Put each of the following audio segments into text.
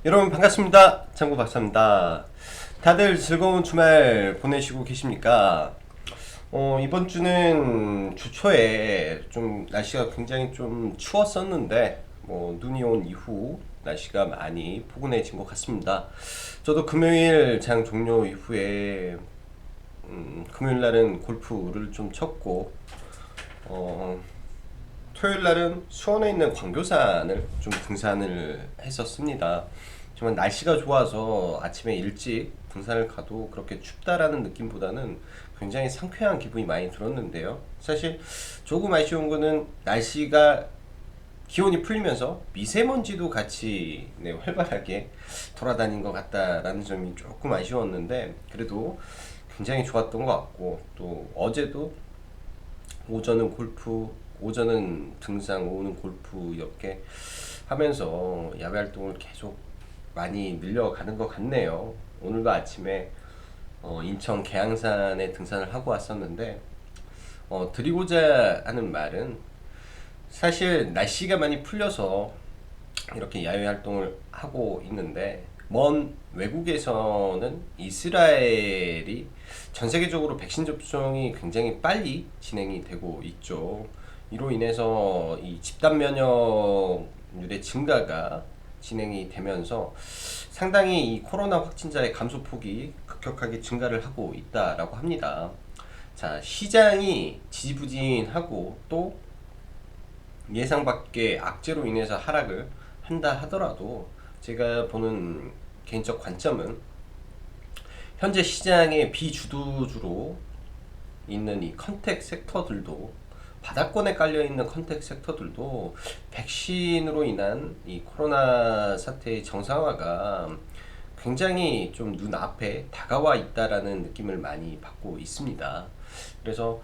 여러분 반갑습니다. 장구 박사입니다. 다들 즐거운 주말 보내시고 계십니까? 이번 주는 주 초에 좀 날씨가 굉장히 좀 추웠었는데 눈이 온 이후 날씨가 많이 포근해진 것 같습니다. 저도 금요일 장 종료 이후에 금요일 날은 골프를 좀 쳤고 토요일 날은 수원에 있는 광교산을 좀 등산을 했었습니다. 정말 날씨가 좋아서 아침에 일찍 등산을 가도 그렇게 춥다라는 느낌보다는 굉장히 상쾌한 기분이 많이 들었는데요. 사실 조금 아쉬운 거는 날씨가 기온이 풀리면서 미세먼지도 같이 활발하게 돌아다닌 것 같다라는 점이 조금 아쉬웠는데 그래도 굉장히 좋았던 것 같고 또 어제도 오전은 골프, 오전은 등산, 오후는 골프 이렇게 하면서 야외 활동을 계속 많이 늘려가는 것 같네요. 오늘도 아침에 인천 계양산에 등산을 하고 왔었는데 드리고자 하는 말은 사실 날씨가 많이 풀려서 이렇게 야외 활동을 하고 있는데 먼 외국에서는 이스라엘이 전 세계적으로 백신 접종이 굉장히 빨리 진행이 되고 있죠. 이로 인해서 이 집단 면역률의 증가가 진행이 되면서 상당히 이 코로나 확진자의 감소폭이 급격하게 증가를 하고 있다라고 합니다. 자, 시장이 지지부진하고 또 예상 밖의 악재로 인해서 하락을 한다 하더라도 제가 보는 개인적 관점은 현재 시장의 비주도주로 있는 이 컨택 섹터들도 바닥권에 깔려있는 컨택 섹터들도 백신으로 인한 이 코로나 사태의 정상화가 굉장히 좀 눈앞에 다가와 있다라는 느낌을 많이 받고 있습니다. 그래서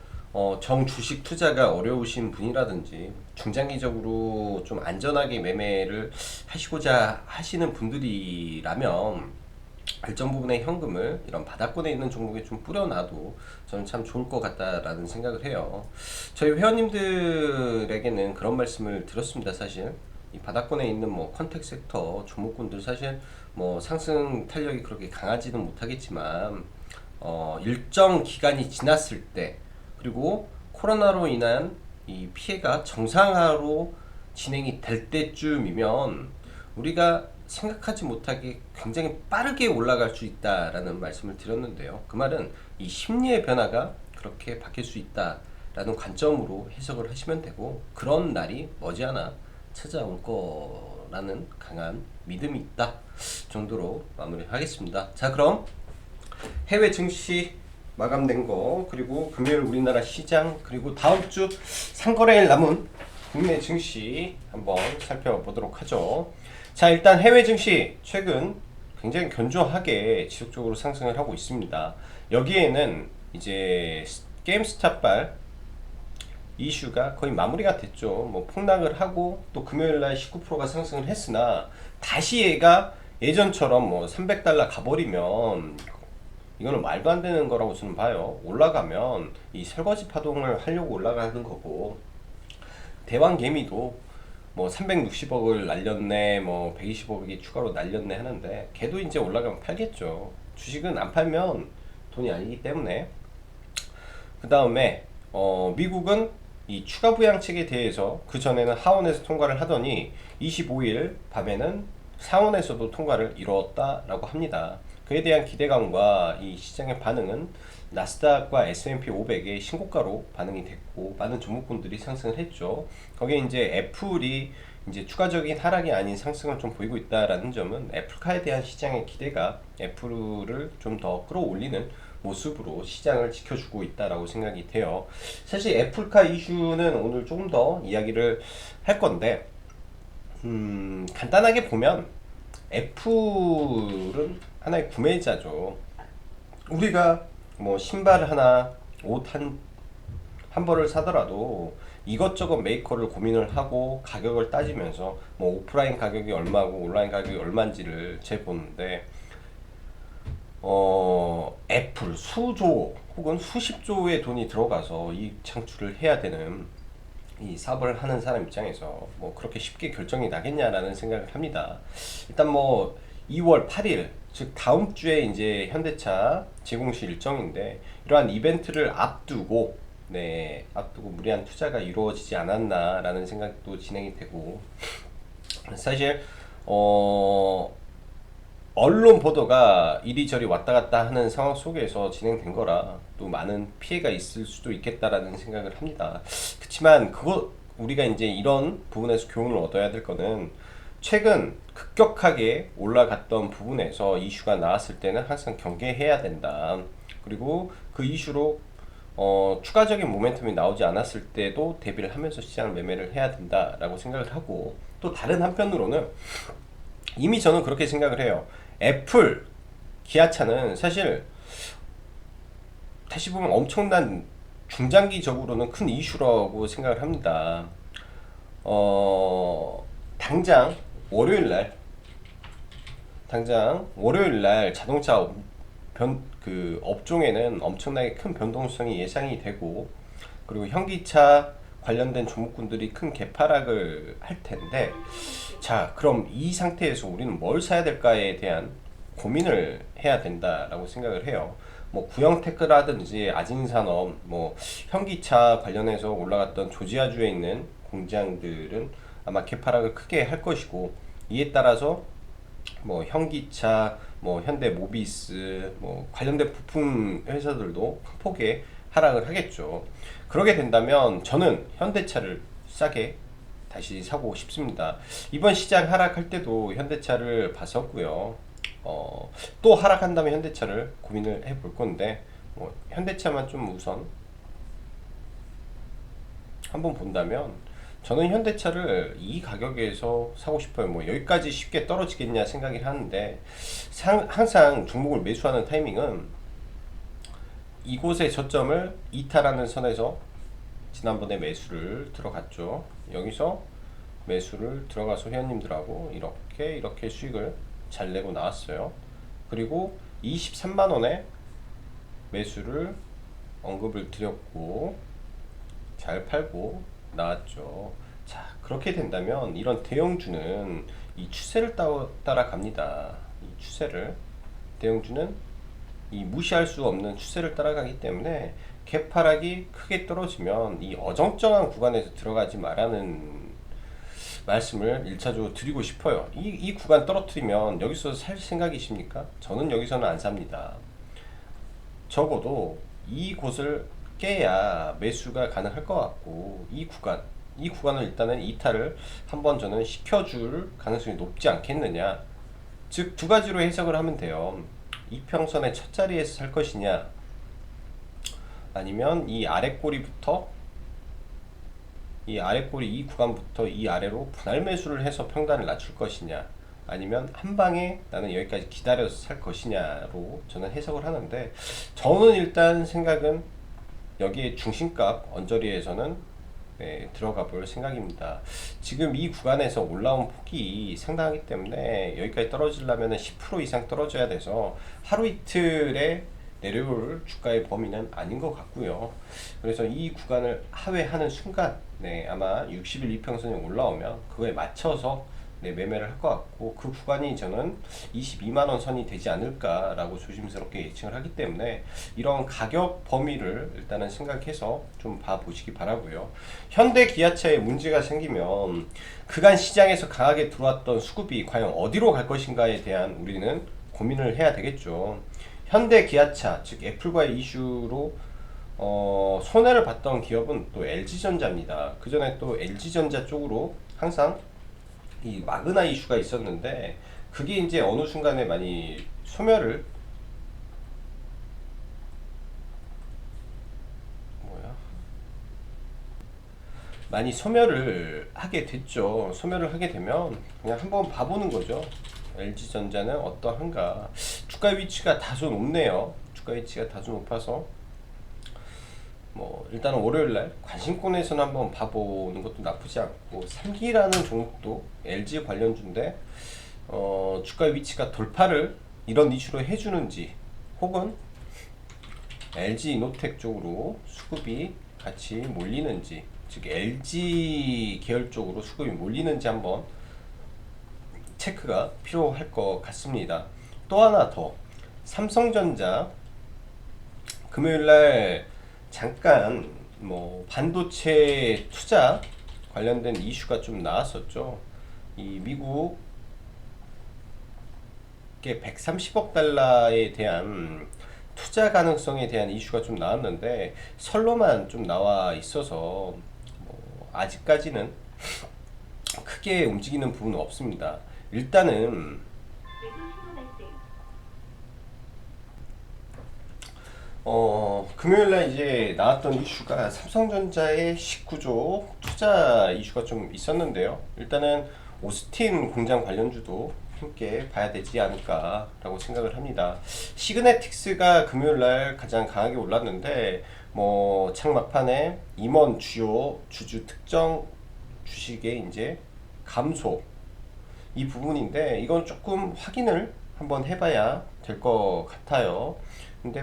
정주식 투자가 어려우신 분이라든지 중장기적으로 좀 안전하게 매매를 하시고자 하시는 분들이라면 일정 부분의 현금을 이런 바닥권에 있는 종목에 좀 뿌려놔도 저는 참 좋을 것 같다라는 생각을 해요. 저희 회원님들에게는 그런 말씀을 드렸습니다. 사실 이 바닥권에 있는 컨택 섹터 종목군들 사실 상승 탄력이 그렇게 강하지는 못하겠지만 일정 기간이 지났을 때 그리고 코로나로 인한 이 피해가 정상화로 진행이 될 때쯤이면 우리가 생각하지 못하게 굉장히 빠르게 올라갈 수 있다라는 말씀을 드렸는데요. 그 말은 이 심리의 변화가 그렇게 바뀔 수 있다라는 관점으로 해석을 하시면 되고 그런 날이 머지않아 찾아올 거라는 강한 믿음이 있다 정도로 마무리하겠습니다. 자, 그럼 해외 증시 마감된 거 그리고 금요일 우리나라 시장 그리고 다음 주 상거래일 남은 국내 증시 한번 살펴보도록 하죠. 자, 일단 해외 증시 최근 굉장히 견조하게 지속적으로 상승을 하고 있습니다. 여기에는 이제 게임스탑발 이슈가 거의 마무리가 됐죠. 폭락을 하고 또 금요일날 19%가 상승을 했으나 다시 얘가 예전처럼 300달러 가버리면 이거는 말도 안 되는 거라고 저는 봐요. 올라가면 이 설거지 파동을 하려고 올라가는 거고 대왕 개미도 360억을 날렸네 120억이 추가로 날렸네 하는데 걔도 이제 올라가면 팔겠죠. 주식은 안 팔면 돈이 아니기 때문에. 그 다음에 미국은 이 추가 부양책에 대해서 그 전에는 하원에서 통과를 하더니 25일 밤에는 상원에서도 통과를 이루었다라고 합니다. 그에 대한 기대감과 이 시장의 반응은 나스닥과 S&P 500의 신고가로 반응이 됐고 많은 종목군들이 상승을 했죠. 거기에 이제 애플이 이제 추가적인 하락이 아닌 상승을 좀 보이고 있다라는 점은 애플카에 대한 시장의 기대가 애플을 좀 더 끌어올리는 모습으로 시장을 지켜주고 있다라고 생각이 돼요. 사실 애플카 이슈는 오늘 조금 더 이야기를 할 건데 간단하게 보면 애플은 하나의 구매자죠. 우리가 신발 하나, 옷 한 벌을 사더라도 이것저것 메이커를 고민을 하고 가격을 따지면서 오프라인 가격이 얼마고 온라인 가격이 얼마인지를 재보는데 애플 수조 혹은 수십조의 돈이 들어가서 이익 창출을 해야 되는 이 사업을 하는 사람 입장에서 그렇게 쉽게 결정이 나겠냐라는 생각을 합니다. 일단 2월 8일, 즉 다음 주에 이제 현대차 재공시 일정인데 이러한 이벤트를 앞두고 앞두고 무리한 투자가 이루어지지 않았나라는 생각도 진행이 되고 사실 어 언론 보도가 이리저리 왔다 갔다 하는 상황 속에서 진행된 거라 또 많은 피해가 있을 수도 있겠다라는 생각을 합니다. 그렇지만 그거 우리가 이제 이런 부분에서 교훈을 얻어야 될 거는 최근 급격하게 올라갔던 부분에서 이슈가 나왔을 때는 항상 경계해야 된다. 그리고 그 이슈로 추가적인 모멘텀이 나오지 않았을 때도 대비를 하면서 시장을 매매를 해야 된다라고 생각을 하고 또 다른 한편으로는 이미 저는 그렇게 생각을 해요. 애플, 기아차는 사실 다시 보면 엄청난 중장기적으로는 큰 이슈라고 생각을 합니다. 당장 월요일날 자동차 그 업종에는 엄청나게 큰 변동성이 예상이 되고 그리고 현기차 관련된 종목군들이 큰 개파락을 할 텐데 자 그럼 이 상태에서 우리는 뭘 사야 될까에 대한 고민을 해야 된다라고 생각을 해요. 뭐 구형테크라든지 아진산업, 뭐 현기차 관련해서 올라갔던 조지아주에 있는 공장들은 아마 개파락을 크게 할 것이고 이에 따라서 뭐 현기차, 뭐 현대모비스, 뭐 관련된 부품 회사들도 큰 폭의 하락을 하겠죠. 그러게 된다면 저는 현대차를 싸게 다시 사고 싶습니다. 이번 시장 하락할 때도 현대차를 봤었고요. 또 하락한다면 현대차를 고민을 해볼 건데 현대차만 좀 우선 한번 본다면 저는 현대차를 이 가격에서 사고 싶어요. 뭐 여기까지 쉽게 떨어지겠냐 생각을 하는데 항상 종목을 매수하는 타이밍은 이곳의 저점을 이탈하는 선에서 지난번에 매수를 들어갔죠. 여기서 매수를 들어가서 회원님들하고 이렇게 수익을 잘 내고 나왔어요. 그리고 23만원에 매수를 언급을 드렸고 잘 팔고 나왔죠. 자 그렇게 된다면 이런 대형주는 이 추세를 따라갑니다. 이 추세를 대형주는 이 무시할 수 없는 추세를 따라가기 때문에 개파락이 크게 떨어지면 이 어정쩡한 구간에서 들어가지 말라는 말씀을 1차적으로 드리고 싶어요. 이 구간 떨어뜨리면 여기서 살 생각이십니까? 저는 여기서는 안 삽니다. 적어도 이 곳을 깨야 매수가 가능할 것 같고 이 구간을 일단은 이탈을 한번 저는 시켜줄 가능성이 높지 않겠느냐. 즉 두 가지로 해석을 하면 돼요. 이평선의 첫 자리에서 살 것이냐 아니면 이 아랫꼬리부터 이 구간부터 이 아래로 분할 매수를 해서 평단을 낮출 것이냐 아니면 한 방에 나는 여기까지 기다려서 살 것이냐로 저는 해석을 하는데 저는 일단 생각은 여기에 중심값 언저리에서는 들어가 볼 생각입니다. 지금 이 구간에서 올라온 폭이 상당하기 때문에 여기까지 떨어지려면 10% 이상 떨어져야 돼서 하루 이틀에 내려올 주가의 범위는 아닌 것 같고요. 그래서 이 구간을 하회하는 순간 아마 60일 이평선이 올라오면 그거에 맞춰서 매매를 할 것 같고 그 구간이 저는 22만원 선이 되지 않을까라고 조심스럽게 예측을 하기 때문에 이런 가격 범위를 일단은 생각해서 좀 봐보시기 바라고요. 현대 기아차에 문제가 생기면 그간 시장에서 강하게 들어왔던 수급이 과연 어디로 갈 것인가에 대한 우리는 고민을 해야 되겠죠. 현대 기아차 즉 애플과의 이슈로 손해를 봤던 기업은 또 LG전자입니다. 그 전에 또 LG전자 쪽으로 항상 이 마그나 이슈가 있었는데 그게 이제 어느 순간에 많이 소멸을 하게 됐죠. 소멸을 하게 되면 그냥 한번 봐보는 거죠. LG전자는 어떠한가. 주가 위치가 다소 높네요. 주가 위치가 다소 높아서 뭐 일단은 월요일날 관심권에서는 한번 봐보는 것도 나쁘지 않고 삼기라는 종목도 LG 관련주인데 주가 위치가 돌파를 이런 이슈로 해주는지 혹은 LG 이노텍 쪽으로 수급이 같이 몰리는지 즉 LG 계열 쪽으로 수급이 몰리는지 한번 체크가 필요할 것 같습니다. 또 하나 더, 삼성전자 금요일날 잠깐 뭐 반도체 투자 관련된 이슈가 좀 나왔었죠. 이 미국의 130억 달러에 대한 투자 가능성에 대한 이슈가 좀 나왔는데 설로만 좀 나와 있어서 뭐 아직까지는 크게 움직이는 부분은 없습니다. 일단은 금요일날 이제 나왔던 이슈가 삼성전자의 19조 투자 이슈가 좀 있었는데요. 일단은 오스틴 공장 관련주도 함께 봐야 되지 않을까라고 생각을 합니다. 시그네틱스가 금요일날 가장 강하게 올랐는데 뭐 창막판에 임원 주요 주주 특정 주식의 이제 감소 이 부분인데 이건 조금 확인을 한번 해봐야 될 것 같아요. 근데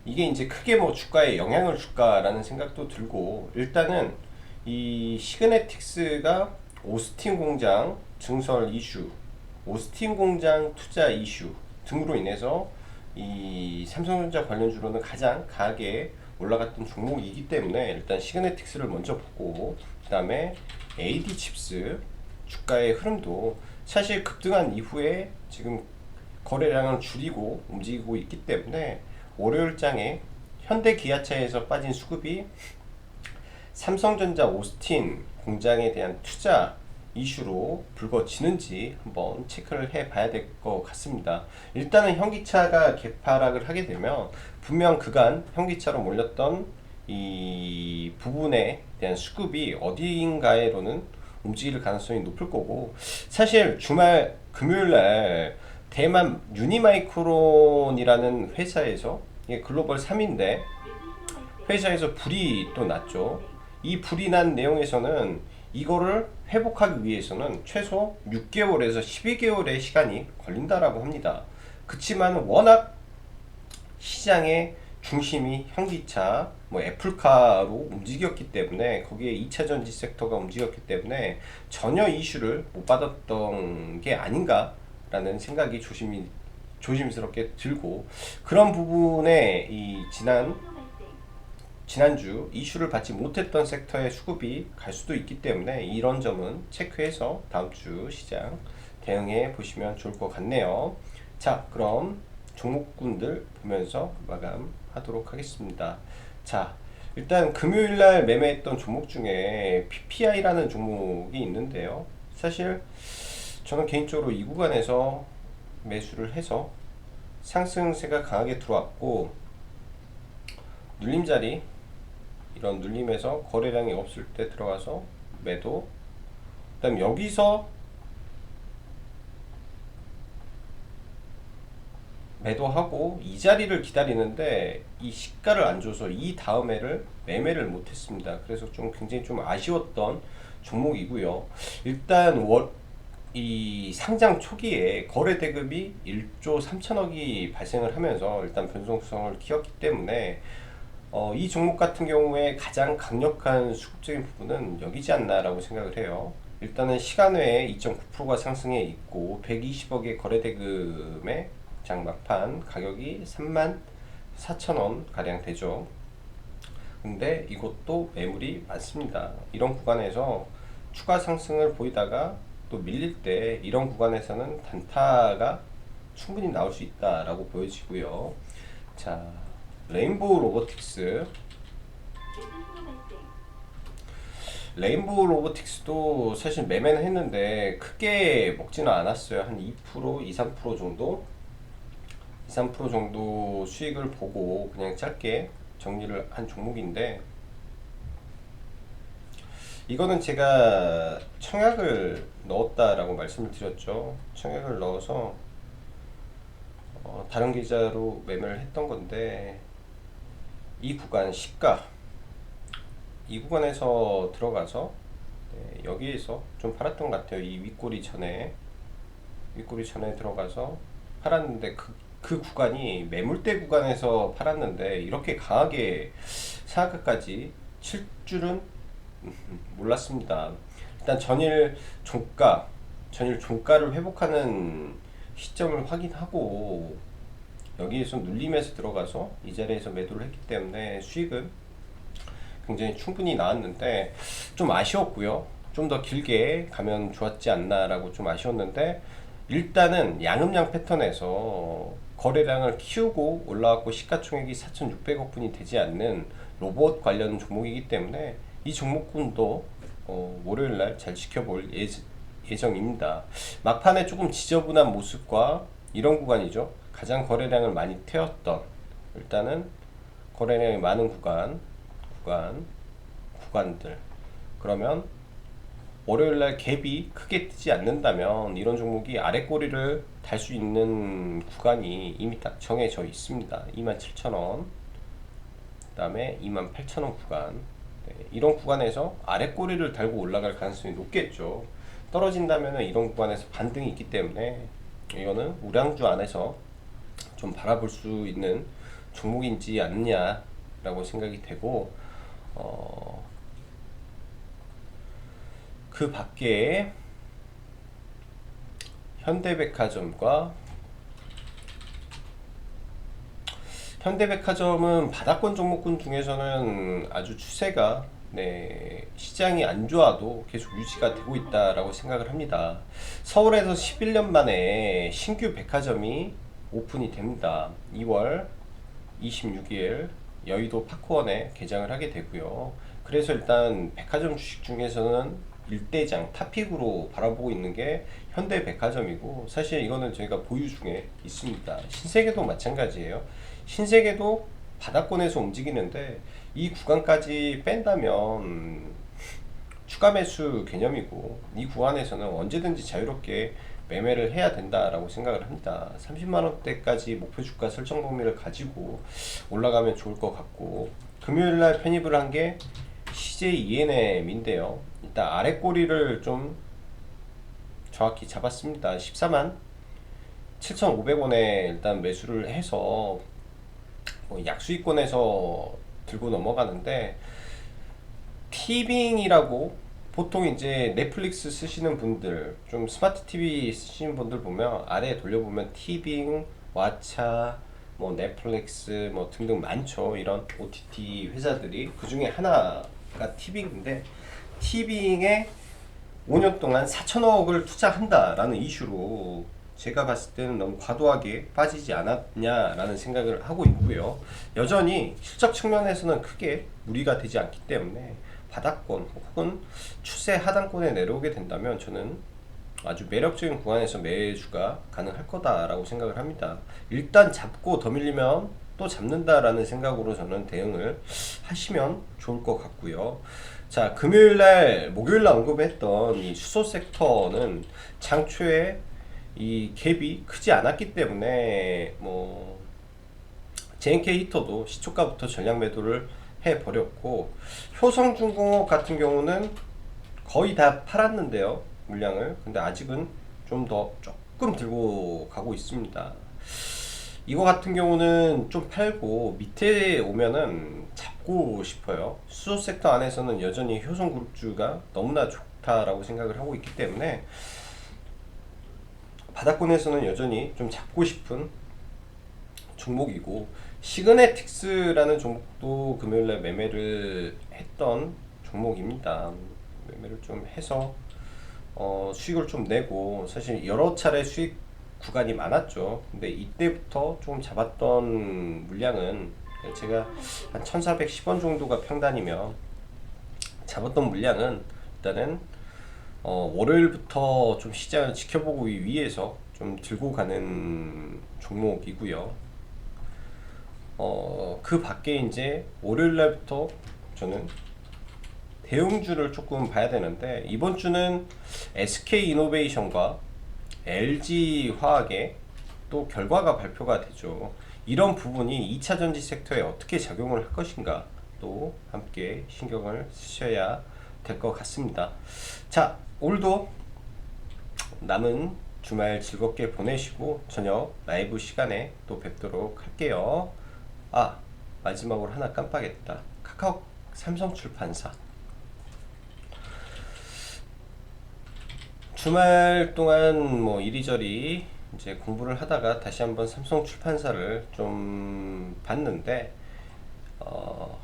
이게 이제 크게 뭐 주가에 영향을 줄까라는 생각도 들고, 일단은 이 시그네틱스가 오스틴 공장 증설 이슈, 오스틴 공장 투자 이슈 등으로 인해서 이 삼성전자 관련주로는 가장 강하게 올라갔던 종목이기 때문에 일단 시그네틱스를 먼저 보고, 그 다음에 AD칩스 주가의 흐름도 사실 급등한 이후에 지금 거래량을 줄이고 움직이고 있기 때문에 월요일장에 현대기아차에서 빠진 수급이 삼성전자 오스틴 공장에 대한 투자 이슈로 불거지는지 한번 체크를 해 봐야 될 것 같습니다. 일단은 현기차가 개파락을 하게 되면 분명 그간 현기차로 몰렸던 이 부분에 대한 수급이 어디인가에로는 움직일 가능성이 높을 거고, 사실 주말 금요일날 대만 유니마이크론이라는 회사에서, 이게 글로벌 3인데 회사에서 불이 또 났죠. 이 불이 난 내용에서는 이거를 회복하기 위해서는 최소 6개월에서 12개월의 시간이 걸린다라고 합니다. 그치만 워낙 시장의 중심이 현기차, 뭐 애플카로 움직였기 때문에, 거기에 2차 전지 섹터가 움직였기 때문에 전혀 이슈를 못 받았던 게 아닌가라는 생각이 조심스럽게 들고, 그런 부분에 이 지난주 이슈를 받지 못했던 섹터의 수급이 갈 수도 있기 때문에 이런 점은 체크해서 다음주 시장 대응해 보시면 좋을 것 같네요. 자, 그럼 종목군들 보면서 마감하도록 하겠습니다. 자, 일단 금요일날 매매했던 종목 중에 PPI라는 종목이 있는데요. 사실 저는 개인적으로 이 구간에서 매수를 해서 상승세가 강하게 들어왔고, 눌림자리, 이런 눌림에서 거래량이 없을 때 들어가서 매도, 그 다음 여기서 매도하고 이 자리를 기다리는데 이 시가를 안 줘서 이 다음에를 매매를 못했습니다. 그래서 굉장히 좀 아쉬웠던 종목이고요. 일단 이 상장 초기에 거래 대금이 1조 3천억이 발생을 하면서 일단 변동성을 키웠기 때문에 이 종목 같은 경우에 가장 강력한 수급적인 부분은 여기지 않나라고 생각을 해요. 일단은 시간 외에 2.9%가 상승해 있고 120억의 거래 대금의 장 막판 가격이 34,000원 가량 되죠. 근데 이것도 매물이 많습니다. 이런 구간에서 추가 상승을 보이다가 또 밀릴 때 이런 구간에서는 단타가 충분히 나올 수 있다라고 보여지고요. 자, 레인보우 로보틱스도 사실 매매는 했는데 크게 먹지는 않았어요. 한 2%, 2, 3% 정도? 2, 3% 정도 수익을 보고 그냥 짧게 정리를 한 종목인데, 이거는 제가 청약을 넣었다라고 말씀을 드렸죠. 청약을 넣어서 다른 계좌로 매매를 했던 건데, 이 구간 시가, 이 구간에서 들어가서 여기에서 좀 팔았던 것 같아요. 이 윗꼬리 전에 들어가서 팔았는데 그 구간이 매물대 구간에서 팔았는데 이렇게 강하게 상한가까지 칠 줄은 몰랐습니다. 일단 전일 종가 전일 종가를 회복하는 시점을 확인하고 여기에서 눌림에서 들어가서 이 자리에서 매도를 했기 때문에 수익은 굉장히 충분히 나왔는데 좀 아쉬웠고요. 좀 더 길게 가면 좋았지 않나라고 좀 아쉬웠는데 일단은 양음양 패턴에서 거래량을 키우고 올라왔고 시가총액이 4,600억 분이 되지 않는 로봇 관련 종목이기 때문에 이 종목군도 월요일날 잘 지켜볼 예정입니다. 막판에 조금 지저분한 모습과 이런 구간이죠. 가장 거래량을 많이 태웠던 일단은 거래량이 많은 구간들 그러면 월요일날 갭이 크게 뜨지 않는다면 이런 종목이 아래 꼬리를 달 수 있는 구간이 이미 딱 정해져 있습니다. 27,000원 그 다음에 28,000원 구간 네, 이런 구간에서 아래 꼬리를 달고 올라갈 가능성이 높겠죠. 떨어진다면 이런 구간에서 반등이 있기 때문에 이거는 우량주 안에서 좀 바라볼 수 있는 종목인지 않느냐라고 생각이 되고 그 밖에 현대백화점은 바닥권 종목군 중에서는 아주 추세가 시장이 안 좋아도 계속 유지가 되고 있다라고 생각을 합니다. 서울에서 11년 만에 신규 백화점이 오픈이 됩니다. 2월 26일 여의도 파크원에 개장을 하게 되고요. 그래서 일단 백화점 주식 중에서는 일대장 탑픽으로 바라보고 있는 게 현대백화점이고 사실 이거는 저희가 보유 중에 있습니다. 신세계도 마찬가지예요. 신세계도 바닥권에서 움직이는데 이 구간까지 뺀다면 추가 매수 개념이고 이 구간에서는 언제든지 자유롭게 매매를 해야 된다라고 생각을 합니다. 30만원대까지 목표 주가 설정 범위를 가지고 올라가면 좋을 것 같고 금요일날 편입을 한 게 CJ ENM인데요. 일단 아래 꼬리를 좀 정확히 잡았습니다. 14만 7,500원에 일단 매수를 해서 약수익권에서 들고 넘어가는데 티빙이라고 보통 이제 넷플릭스 쓰시는 분들 좀 스마트 TV 쓰시는 분들 보면 아래에 돌려보면 티빙, 왓챠, 뭐 넷플릭스 뭐 등등 많죠. 이런 OTT 회사들이 그 중에 하나가 티빙인데 티빙에 5년 동안 4천억을 투자한다라는 이슈로 제가 봤을 때는 너무 과도하게 빠지지 않았냐라는 생각을 하고 있고요. 여전히 실적 측면에서는 크게 무리가 되지 않기 때문에 바닥권 혹은 추세 하단권에 내려오게 된다면 저는 아주 매력적인 구간에서 매수가 가능할 거다라고 생각을 합니다. 일단 잡고 더 밀리면 또 잡는다라는 생각으로 저는 대응을 하시면 좋을 것 같고요. 자, 금요일날, 목요일날 언급했던 이 수소 섹터는 장초에 이 갭이 크지 않았기 때문에 뭐 JNK 히터도 시초가부터 전량 매도를 해버렸고 효성중공업 같은 경우는 거의 다 팔았는데요, 물량을. 근데 아직은 좀 더 조금 들고 가고 있습니다. 이거 같은 경우는 좀 팔고 밑에 오면은 잡고 싶어요. 수소 섹터 안에서는 여전히 효성그룹주가 너무나 좋다라고 생각을 하고 있기 때문에 바닥권에서는 여전히 좀 잡고 싶은 종목이고 시그네틱스라는 종목도 금요일날 매매를 했던 종목입니다. 매매를 좀 해서 수익을 좀 내고 사실 여러 차례 수익 구간이 많았죠. 근데 이때부터 조금 잡았던 물량은 제가 한 1410원 정도가 평단이면 잡았던 물량은 일단은 월요일부터 좀 시장을 지켜보기 위해서 좀 들고 가는 종목이고요. 그 밖에 이제 월요일 날부터 저는 대형주를 조금 봐야 되는데 이번 주는 SK 이노베이션과 LG 화학의 또 결과가 발표가 되죠. 이런 부분이 2차 전지 섹터에 어떻게 작용을 할 것인가 또 함께 신경을 쓰셔야 될 것 같습니다. 자, 오늘도 남은 주말 즐겁게 보내시고 저녁 라이브 시간에 또 뵙도록 할게요. 아, 마지막으로 하나 깜빡했다. 카카오 삼성출판사 주말 동안 뭐 이리저리 이제 공부를 하다가 다시 한번 삼성 출판사를 좀 봤는데, 어,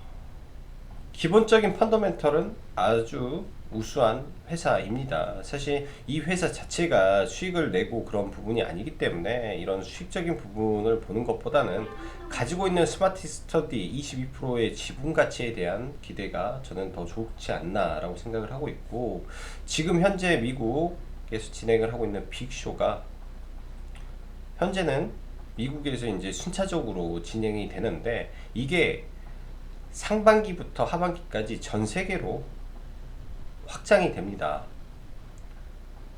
기본적인 펀더멘털은 아주 우수한 회사입니다. 사실 이 회사 자체가 수익을 내고 그런 부분이 아니기 때문에 이런 수익적인 부분을 보는 것보다는 가지고 있는 스마트 스터디 22%의 지분 가치에 대한 기대가 저는 더 좋지 않나라고 생각을 하고 있고, 지금 현재 미국에서 진행을 하고 있는 빅쇼가 현재는 미국에서 이제 순차적으로 진행이 되는데, 이게 상반기부터 하반기까지 전 세계로 확장이 됩니다.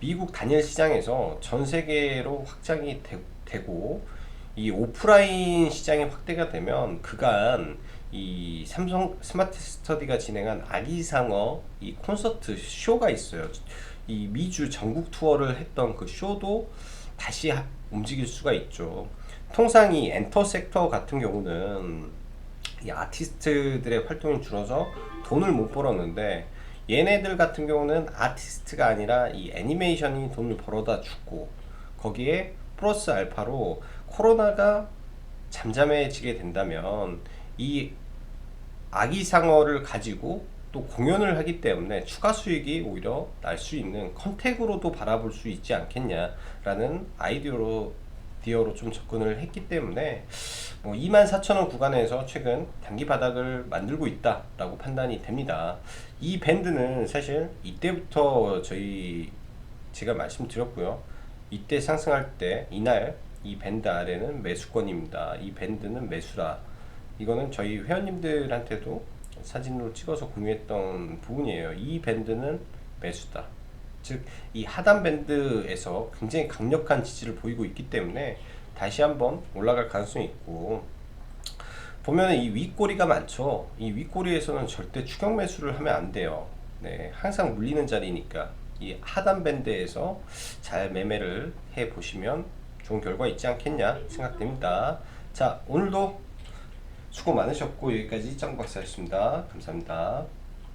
미국 단일 시장에서 전 세계로 확장이 되고, 이 오프라인 시장이 확대가 되면 그간 이 삼성 스마트 스터디가 진행한 아기상어 이 콘서트 쇼가 있어요. 이 미주 전국 투어를 했던 그 쇼도 다시 움직일 수가 있죠. 통상 이 엔터 섹터 같은 경우는 이 아티스트들의 활동이 줄어서 돈을 못 벌었는데, 얘네들 같은 경우는 아티스트가 아니라 이 애니메이션이 돈을 벌어다 주고, 거기에 플러스 알파로 코로나가 잠잠해지게 된다면 이 아기상어를 가지고 또 공연을 하기 때문에 추가 수익이 오히려 날 수 있는 컨택으로도 바라볼 수 있지 않겠냐라는 아이디어로 좀 접근을 했기 때문에, 뭐 24,000원 구간에서 최근 단기 바닥을 만들고 있다라고 판단이 됩니다. 이 밴드는 사실 이때부터 제가 말씀드렸고요. 이때 상승할 때 이날 이 밴드 아래는 매수권입니다. 이 밴드는 매수다. 이거는 저희 회원님들한테도 사진으로 찍어서 공유했던 부분이에요. 이 밴드는 매수다. 즉, 이 하단 밴드에서 굉장히 강력한 지지를 보이고 있기 때문에 다시 한번 올라갈 가능성이 있고, 보면은 이 윗꼬리가 많죠. 이 윗꼬리에서는 절대 추격 매수를 하면 안 돼요. 네, 항상 물리는 자리니까 이 하단 밴드에서 잘 매매를 해 보시면 좋은 결과 있지 않겠냐 생각됩니다. 자, 오늘도 수고 많으셨고 여기까지 짱박사였습니다. 감사합니다.